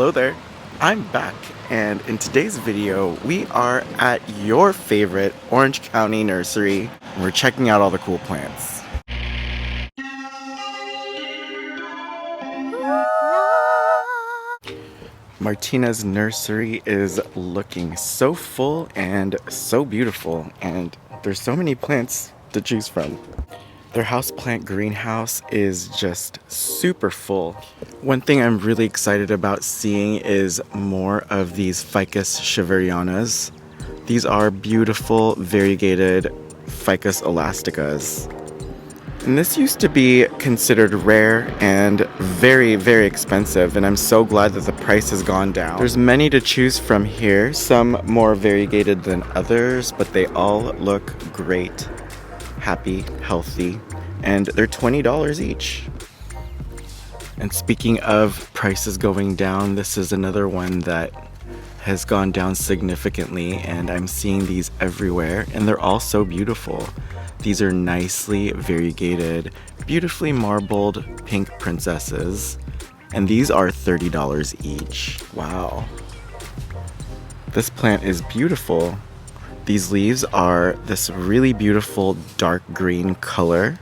Hello there, I'm back, and in today's video we are at your favorite Orange County nursery and we're checking out all the cool plants. Martinez Nursery is looking so full and so beautiful, and there's so many plants to choose from. Their houseplant greenhouse is just super full. One thing I'm really excited about seeing is more of these Ficus Chivalianas. These are beautiful variegated Ficus elasticas. And this used to be considered rare and very, very expensive, and I'm so glad that the price has gone down. There's many to choose from here, some more variegated than others, but they all look great, happy, healthy, and they're $20 each. And speaking of prices going down, this is another one that has gone down significantly, and I'm seeing these everywhere, and they're all so beautiful. These are nicely variegated, beautifully marbled pink princesses, and these are $30 each. Wow. This plant is beautiful. These leaves are this really beautiful dark green color.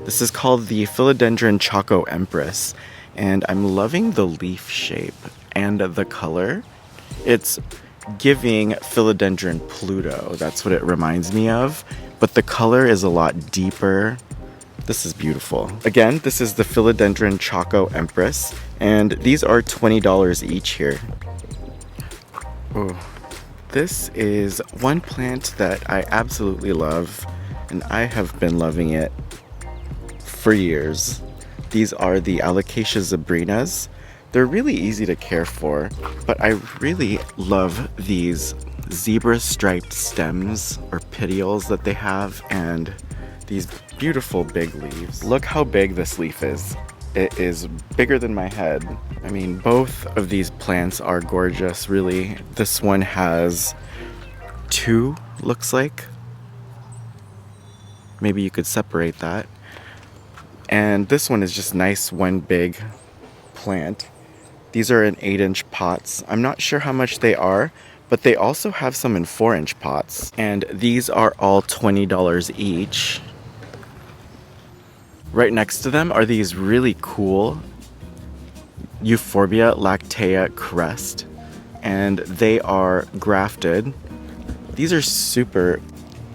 This is called the Philodendron Choco Empress, and I'm loving the leaf shape and the color. It's giving Philodendron Pluto, that's what it reminds me of, but the color is a lot deeper. This is beautiful. Again, this is the Philodendron Choco Empress, and these are $20 each here. Oh, this is one plant that I absolutely love, and I have been loving it for years. These are the Alocasia zebrinas. They're really easy to care for, but I really love these zebra striped stems or petioles that they have, and these beautiful big leaves. Look how big this leaf is. It is bigger than my head. I mean, both of these plants are gorgeous, really. This one has two, looks like. Maybe you could separate that. And this one is just nice, one big plant. These are in 8-inch pots. I'm not sure how much they are, but they also have some in 4-inch pots. And these are all $20 each. Right next to them are these really cool Euphorbia Lactaya Crest, and they are grafted. These are super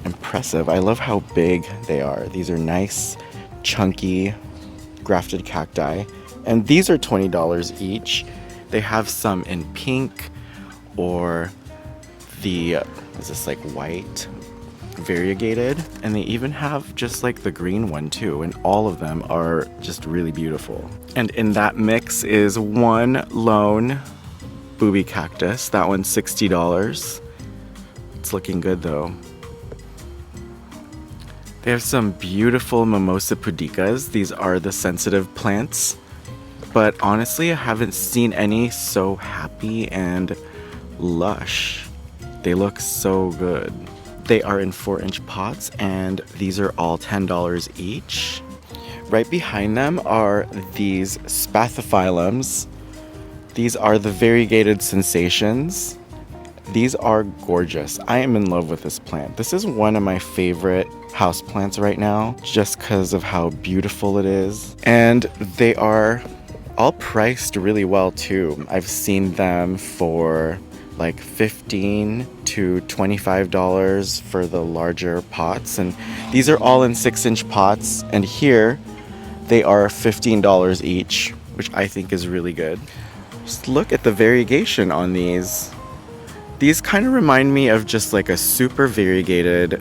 impressive. I love how big they are. These are nice, chunky, grafted cacti. And these are $20 each. They have some in pink, or is this like white, variegated? And they even have just like the green one too, and all of them are just really beautiful. And in that mix is one lone booby cactus. That one's $60. It's looking good though. They have some beautiful Mimosa Pudicas. These are the sensitive plants. But honestly, I haven't seen any so happy and lush. They look so good. They are in 4-inch pots, and these are all $10 each. Right behind them are these Spathiphyllums. These are the variegated sensations. These are gorgeous. I am in love with this plant. This is one of my favorite houseplants right now, just because of how beautiful it is. And they are all priced really well too. I've seen them for like $15 to $25 for the larger pots, and these are all in 6-inch pots, and here they are $15 each, which I think is really good. Just look at the variegation on these. These kind of remind me of just like a super variegated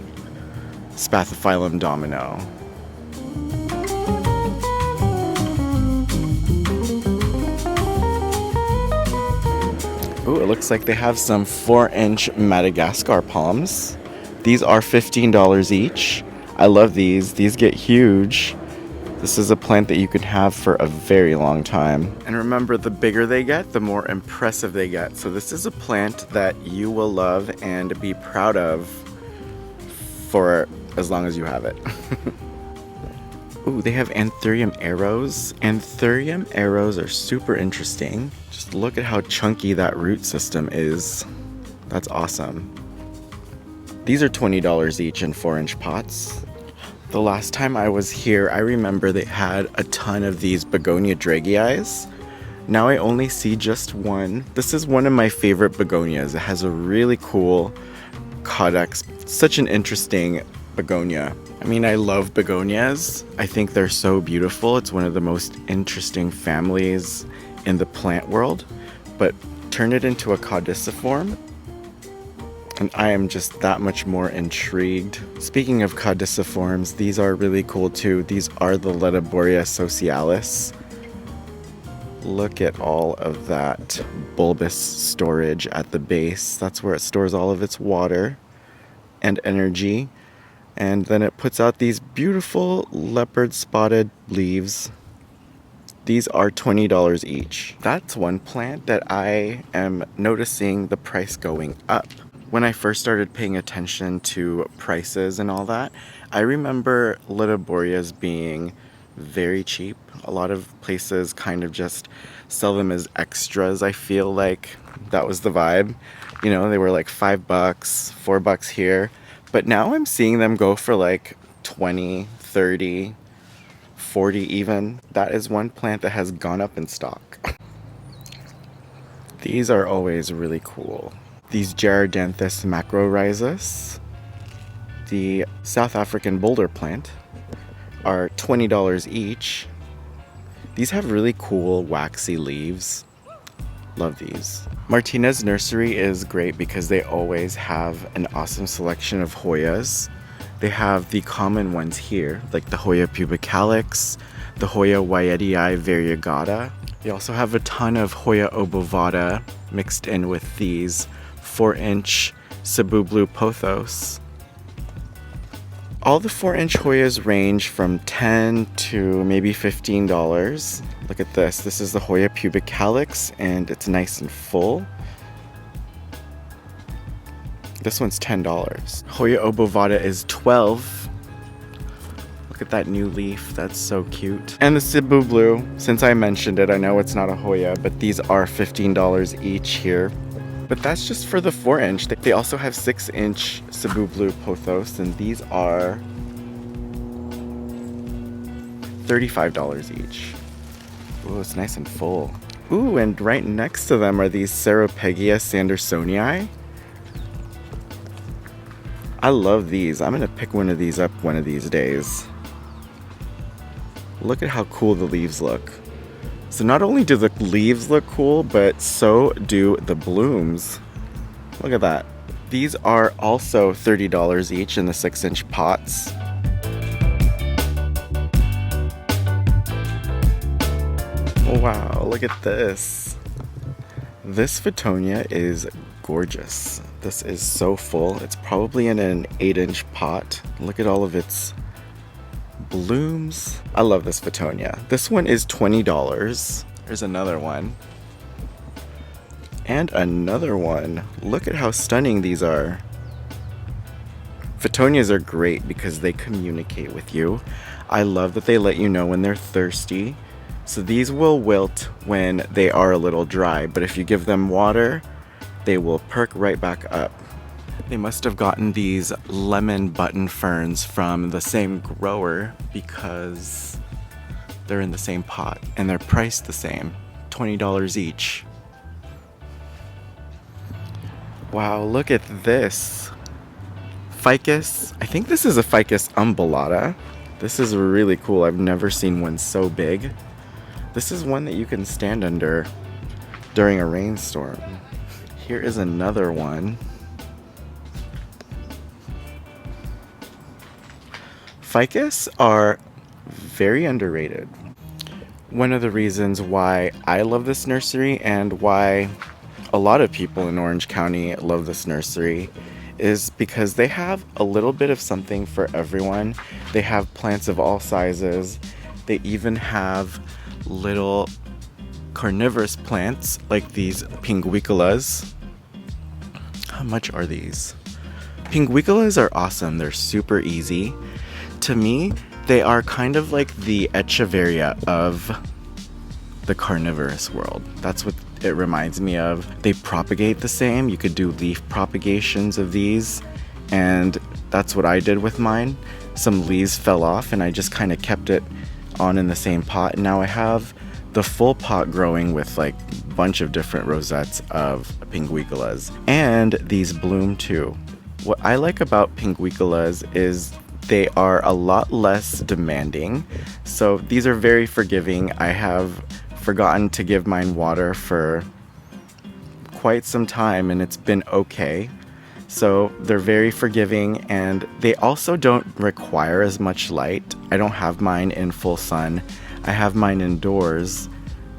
Spathiphyllum domino. Ooh, it looks like they have some 4-inch Madagascar palms. These are $15 each. I love these. These get huge. This is a plant that you can have for a very long time. And remember, the bigger they get, the more impressive they get. So this is a plant that you will love and be proud of for as long as you have it. Ooh, they have Anthurium Arrows. Anthurium Arrows are super interesting. Just look at how chunky that root system is. That's awesome. These are $20 each in 4-inch pots. The last time I was here, I remember they had a ton of these Begonia Dragii. Now I only see just one. This is one of my favorite begonias. It has a really cool codex. Such an interesting begonia. I mean, I love begonias. I think they're so beautiful. It's one of the most interesting families in the plant world. But turn it into a caudiciform, and I am just that much more intrigued. Speaking of caudiciforms, these are really cool too. These are the Lediboria socialis. Look at all of that bulbous storage at the base. That's where it stores all of its water and energy. And then it puts out these beautiful leopard spotted leaves. These are $20 each. That's one plant that I am noticing the price going up. When I first started paying attention to prices and all that, I remember Lediborias being very cheap. A lot of places kind of just sell them as extras. I feel like that was the vibe. You know, they were like $5, $4 here. But now I'm seeing them go for like 20, 30, 40 even. That is one plant that has gone up in stock. These are always really cool. These Gerardanthus macrorhizis, the South African boulder plant, are $20 each. These have really cool waxy leaves. Love these. Martinez Nursery is great because they always have an awesome selection of Hoyas. They have the common ones here, like the Hoya pubicalix, the Hoya wyettii variegata. They also have a ton of Hoya obovata mixed in with these 4-inch Cebu Blue Pothos. All the 4-inch Hoyas range from $10 to maybe $15. Look at this. This is the Hoya pubicalix, and it's nice and full. This one's $10. Hoya obovata is $12. Look at that new leaf. That's so cute. And the Cebu Blue, since I mentioned it, I know it's not a Hoya, but these are $15 each here. But that's just for the 4-inch. They also have 6-inch Cebu Blue Pothos, and these are $35 each. Ooh, it's nice and full. Ooh, and right next to them are these Ceropegia sandersonii. I love these. I'm gonna pick one of these up one of these days. Look at how cool the leaves look. So not only do the leaves look cool, but so do the blooms. Look at that. These are also $30 each in the 6-inch pots. Wow, look at this. This Vetonia is gorgeous. This is so full. It's probably in an 8-inch pot. Look at all of its blooms. I love this Vetonia. This one is $20. There's another one. And another one. Look at how stunning these are. Vetonias are great because they communicate with you. I love that they let you know when they're thirsty. So these will wilt when they are a little dry, but if you give them water, they will perk right back up. They must have gotten these lemon button ferns from the same grower because they're in the same pot and they're priced the same, $20 each. Wow, look at this. Ficus, I think this is a Ficus umbellata. This is really cool. I've never seen one so big. This is one that you can stand under during a rainstorm. Here is another one. Ficus are very underrated. One of the reasons why I love this nursery and why a lot of people in Orange County love this nursery is because they have a little bit of something for everyone. They have plants of all sizes. They even have little carnivorous plants like these Pinguiculas. How much are these? Pinguiculas are awesome. They're super easy. To me, They are kind of like the Echeveria of the carnivorous world. That's what it reminds me of. They propagate the same. You could do leaf propagations of these, and that's what I did with mine. Some leaves fell off and I just kind of kept it on in the same pot, and now I have the full pot growing with like a bunch of different rosettes of pink Wikolas. And these bloom too. What I like about pink Wikolas is they are a lot less demanding. So these are very forgiving. I have forgotten to give mine water for quite some time and it's been okay. So they're very forgiving, and they also don't require as much light. I don't have mine in full sun. I have mine indoors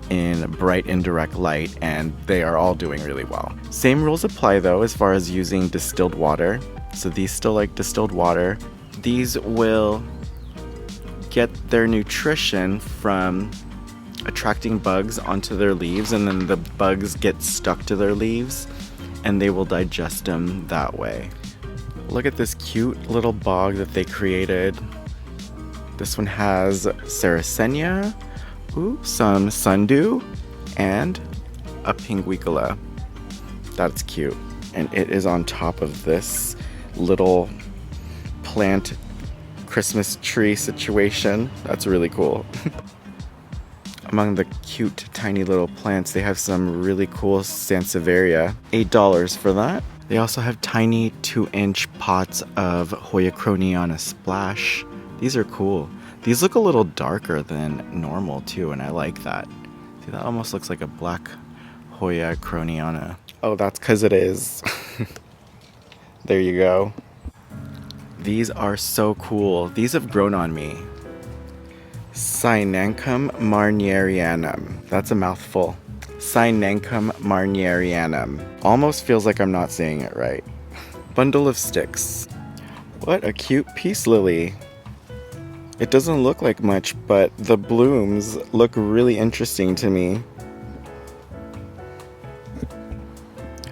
in bright indirect light, and they are all doing really well. Same rules apply though as far as using distilled water. So these still like distilled water. These will get their nutrition from attracting bugs onto their leaves, and then the bugs get stuck to their leaves and they will digest them that way. Look at this cute little bog that they created. This one has Sarracenia, some sundew, and a pink Wikola. That's cute. And it is on top of this little plant Christmas tree situation. That's really cool. Among the cute tiny little plants, they have some really cool Sansevieria. $8 for that. They also have tiny 2-inch pots of Hoya chroniana splash. These are cool. These look a little darker than normal too, and I like that. See, that almost looks like a black Hoya chroniana. Oh, that's because it is. There you go. These are so cool. These have grown on me. Cyanenkum marnierianum. That's a mouthful. Cyanenkum marnierianum. Almost feels like I'm not saying it right. Bundle of sticks. What a cute peace lily. It doesn't look like much, but the blooms look really interesting to me.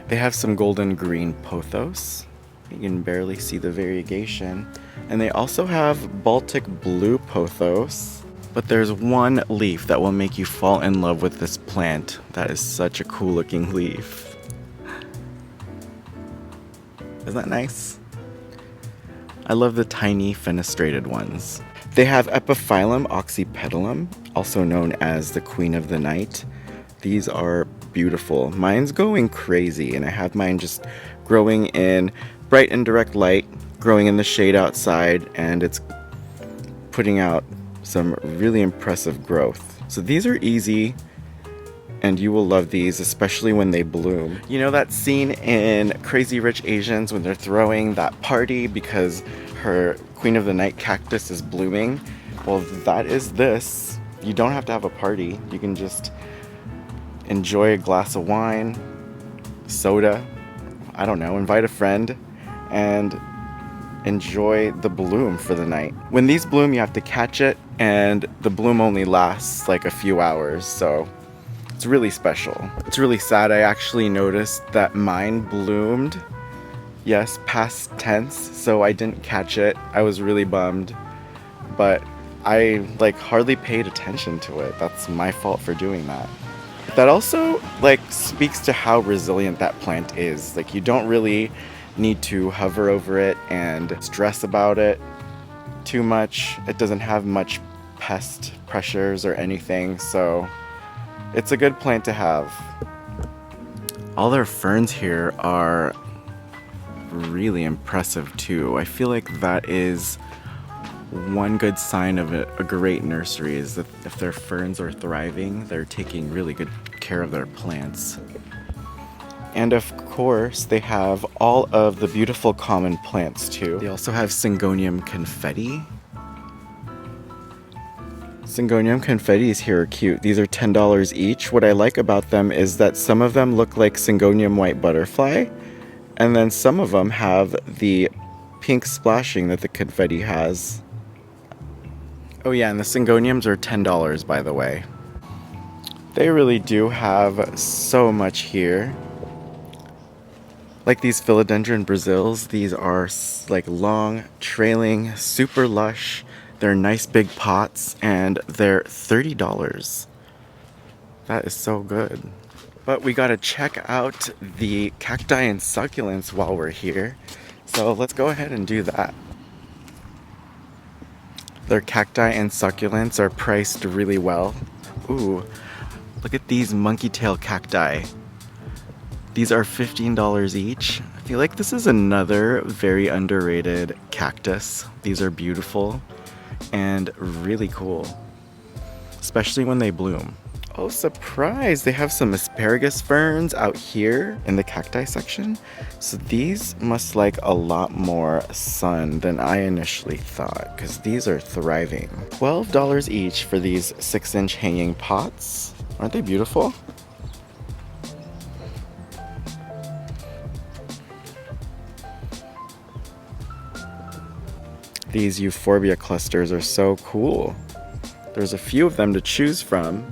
They have some golden green pothos. You can barely see the variegation. And they also have Baltic blue pothos. But there's one leaf that will make you fall in love with this plant. That is such a cool looking leaf. Isn't that nice? I love the tiny fenestrated ones. They have Epiphyllum oxypetalum, also known as the Queen of the Night. These are beautiful. Mine's going crazy, and I have mine just growing in bright and direct light, growing in the shade outside, and it's putting out some really impressive growth. So these are easy, and you will love these, especially when they bloom. You know that scene in Crazy Rich Asians when they're throwing that party because her Queen of the Night cactus is blooming? Well, that is this. You don't have to have a party. You can just enjoy a glass of wine, soda, I don't know, invite a friend, and enjoy the bloom for the night. When these bloom, you have to catch it, and the bloom only lasts like a few hours, so it's really special. It's really sad. I actually noticed that mine bloomed, yes, past tense, so I didn't catch it. I was really bummed, but I like hardly paid attention to it. That's my fault for doing that. That also like speaks to how resilient that plant is. Like, you don't really need to hover over it and stress about it too much. It doesn't have much pest pressures or anything, so it's a good plant to have. All their ferns here are really impressive too. I feel like that is one good sign of a great nursery, is that if their ferns are thriving, they're taking really good care of their plants. And of course, they have all of the beautiful common plants too. They also have Syngonium confetti. Syngonium confettis here are cute. These are $10 each. What I like about them is that some of them look like Syngonium white butterfly, and then some of them have the pink splashing that the confetti has. Oh yeah, and the Syngoniums are $10, by the way. They really do have so much here. Like these Philodendron Brazils, these are like long, trailing, super lush. They're nice big pots and they're $30. That is so good. But we gotta check out the cacti and succulents while we're here. So let's go ahead and do that. Their cacti and succulents are priced really well. Ooh, look at these monkey tail cacti. These are $15 each. I feel like this is another very underrated cactus. These are beautiful and really cool, especially when they bloom. Oh, surprise! They have some asparagus ferns out here in the cacti section. So these must like a lot more sun than I initially thought, because these are thriving. $12 each for these 6-inch hanging pots. Aren't they beautiful? These Euphorbia clusters are so cool. There's a few of them to choose from.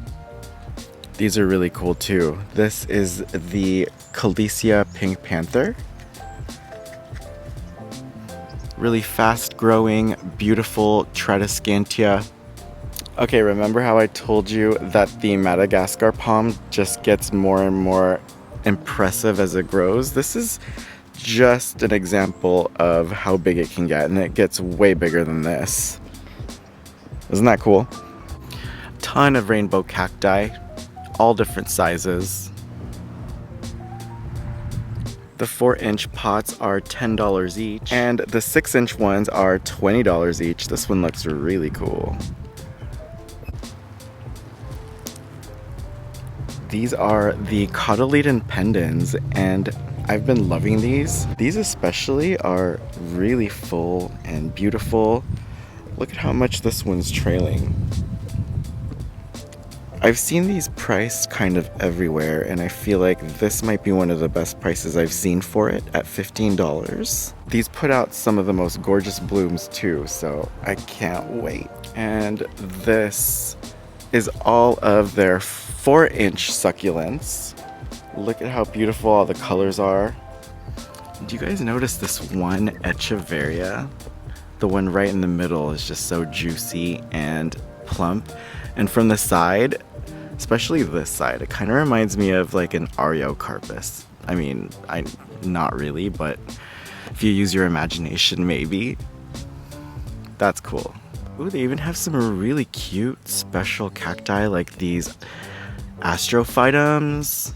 These are really cool too. This is the Calesia Pink Panther. Really fast growing, beautiful Tradescantia. Okay, remember how I told you that the Madagascar palm just gets more and more impressive as it grows? This is just an example of how big it can get, and it gets way bigger than this. Isn't that cool? Ton of rainbow cacti, all different sizes. The 4-inch pots are $10 each, and the 6-inch ones are $20 each. This one looks really cool. These are the cotyledon pendens, and I've been loving these. These especially are really full and beautiful. Look at how much this one's trailing. I've seen these priced kind of everywhere, and I feel like this might be one of the best prices I've seen for it at $15. These put out some of the most gorgeous blooms too, so I can't wait. And this is all of their 4-inch succulents. Look at how beautiful all the colors are. Do you guys notice this one Echeveria? The one right in the middle is just so juicy and plump. And from the side, especially this side, it kind of reminds me of like an Ariocarpus. I mean, not really, but if you use your imagination, maybe. That's cool. Ooh, they even have some really cute special cacti like these Astrophytums.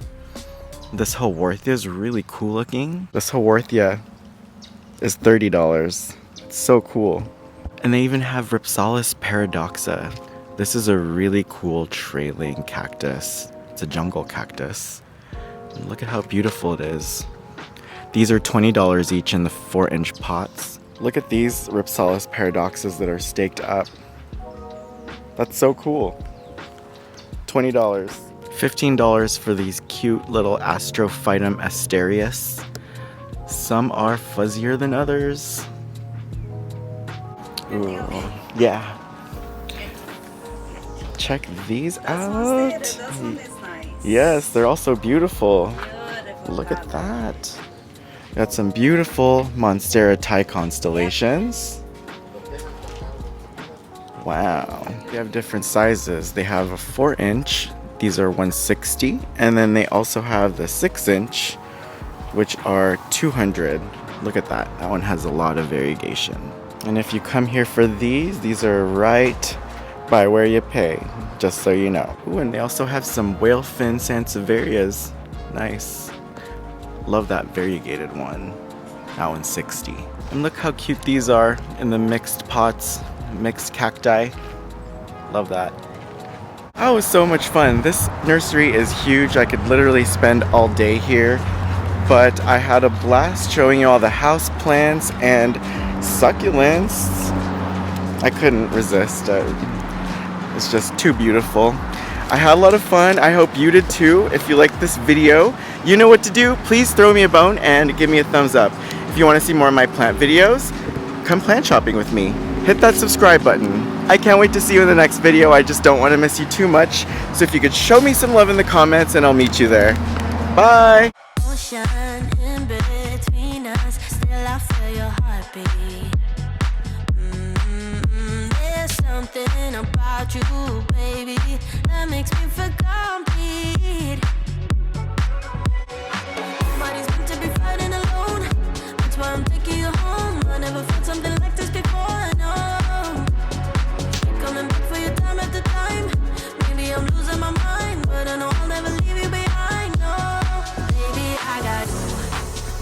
This Haworthia is really cool looking. This Haworthia is $30. It's so cool. And they even have Ripalis Paradoxa. This is a really cool trailing cactus. It's a jungle cactus. And look at how beautiful it is. These are $20 each in the 4-inch pots. Look at these Ripalis Paradoxas that are staked up. That's so cool. $20. $15 for these cute little Astrophytum asterius. Some are fuzzier than others. Ooh, yeah. Check these out. Yes, they're also beautiful. Look at that. Got some beautiful Monstera Thai constellations. Wow. They have different sizes. They have a 4-inch. These are $160, and then they also have the 6-inch, which are $200. Look at that. That one has a lot of variegation. And if you come here for these are right by where you pay, just so you know. Ooh, and they also have some whale fin sansevierias. Nice. Love that variegated one. That one's $60. And look how cute these are in the mixed pots, mixed cacti. Love that. Oh, it was so much fun. This nursery is huge. I could literally spend all day here, but I had a blast showing you all the house plants and succulents. I couldn't resist. It's just too beautiful. I had a lot of fun. I hope you did too. If you liked this video, you know what to do. Please throw me a bone and give me a thumbs up. If you want to see more of my plant videos, come plant shopping with me. Hit that subscribe button. I can't wait to see you in the next video. I just don't want to miss you too much. So if you could show me some love in the comments, and I'll meet you there. Bye! something about you, baby, that makes me feel complete. Nobody's meant to be fighting alone. That's why I'm taking you home. I never felt something like this before, no. Coming back for your time at the time. Maybe I'm losing my mind, but I know I'll never leave you behind, no. Baby, I got you.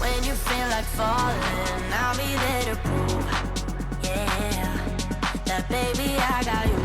When you feel like falling, I'll be there to prove, yeah, that baby, I got you.